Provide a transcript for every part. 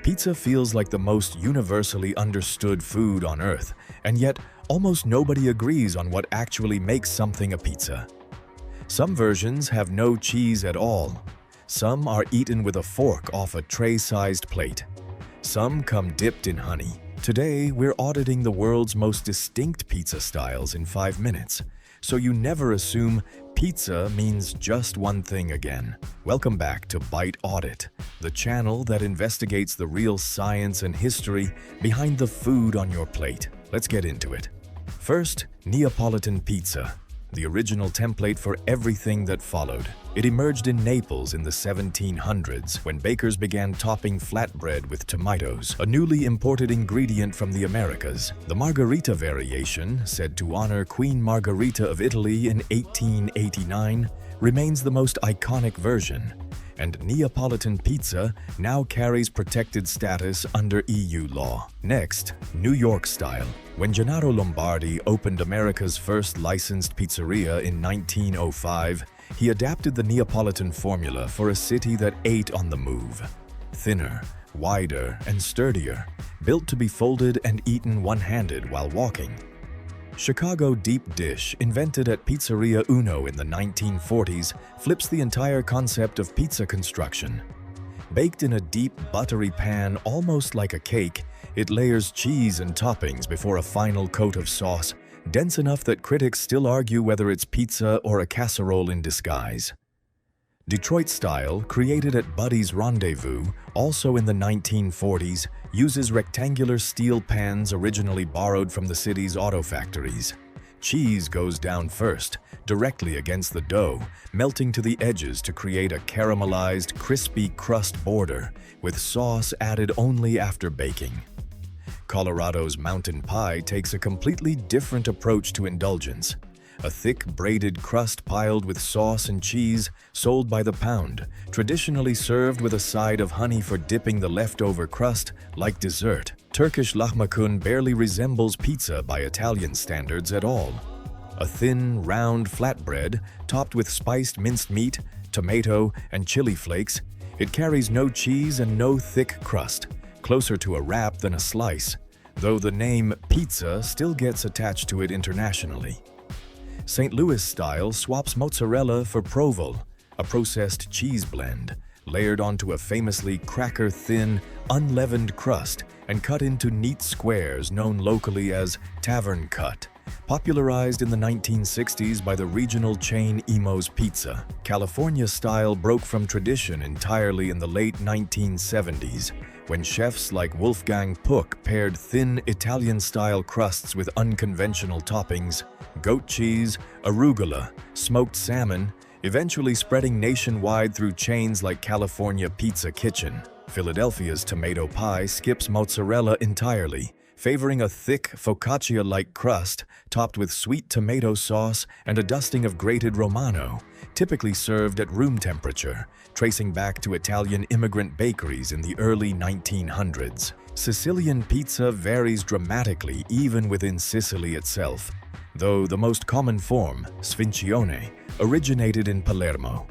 Pizza feels like the most universally understood food on Earth, and yet almost nobody agrees on what actually makes something a pizza. Some versions have no cheese at all. Some are eaten with a fork off a tray-sized plate. Some come dipped in honey. Today, we're auditing the world's most distinct pizza styles in 5 minutes, so you never assume pizza means just one thing again. Welcome back to Bite Audit, the channel that investigates the real science and history behind the food on your plate. Let's get into it. First, Neapolitan pizza, the original template for everything that followed. It emerged in Naples in the 1700s when bakers began topping flatbread with tomatoes, a newly imported ingredient from the Americas. The Margherita variation, said to honor Queen Margherita of Italy in 1889, remains the most iconic version, and Neapolitan pizza now carries protected status under EU law. Next, New York style. When Gennaro Lombardi opened America's first licensed pizzeria in 1905, he adapted the Neapolitan formula for a city that ate on the move. Thinner, wider, and sturdier, built to be folded and eaten one-handed while walking. Chicago deep dish, invented at Pizzeria Uno in the 1940s, flips the entire concept of pizza construction. Baked in a deep, buttery pan almost like a cake, it layers cheese and toppings before a final coat of sauce, dense enough that critics still argue whether it's pizza or a casserole in disguise. Detroit style, created at Buddy's Rendezvous, also in the 1940s, uses rectangular steel pans originally borrowed from the city's auto factories. Cheese goes down first, directly against the dough, melting to the edges to create a caramelized, crispy crust border, with sauce added only after baking. Colorado's mountain pie takes a completely different approach to indulgence. A thick, braided crust piled with sauce and cheese, sold by the pound, traditionally served with a side of honey for dipping the leftover crust like dessert. Turkish Lahmacun barely resembles pizza by Italian standards at all. A thin, round flatbread, topped with spiced minced meat, tomato, and chili flakes, it carries no cheese and no thick crust, closer to a wrap than a slice, though the name pizza still gets attached to it internationally. St. Louis style swaps mozzarella for Provolone, a processed cheese blend, layered onto a famously cracker-thin, unleavened crust and cut into neat squares known locally as Tavern cut. Popularized in the 1960s by the regional chain Imo's Pizza, California style broke from tradition entirely in the late 1970s, when chefs like Wolfgang Puck paired thin Italian-style crusts with unconventional toppings, goat cheese, arugula, smoked salmon, eventually spreading nationwide through chains like California Pizza Kitchen. Philadelphia's tomato pie skips mozzarella entirely, favoring a thick, focaccia-like crust topped with sweet tomato sauce and a dusting of grated Romano, typically served at room temperature, tracing back to Italian immigrant bakeries in the early 1900s. Sicilian pizza varies dramatically even within Sicily itself, though the most common form, sfincione, originated in Palermo.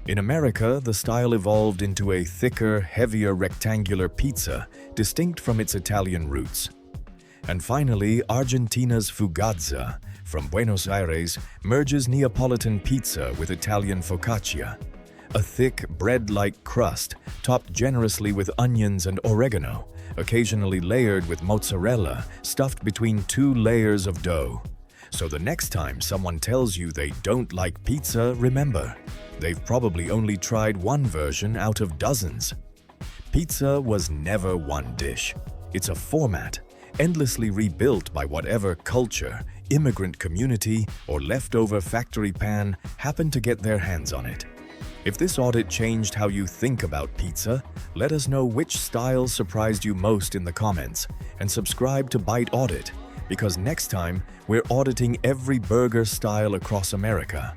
In America, the style evolved into a thicker, heavier rectangular pizza, distinct from its Italian roots. And finally, Argentina's fugazza, from Buenos Aires, merges Neapolitan pizza with Italian focaccia, a thick, bread-like crust topped generously with onions and oregano, occasionally layered with mozzarella, stuffed between 2 layers of dough. So the next time someone tells you they don't like pizza, remember, they've probably only tried one version out of dozens. Pizza was never one dish. It's a format, endlessly rebuilt by whatever culture, immigrant community, or leftover factory pan happened to get their hands on it. If this audit changed how you think about pizza, let us know which style surprised you most in the comments, and subscribe to Bite Audit, because next time we're auditing every burger style across America.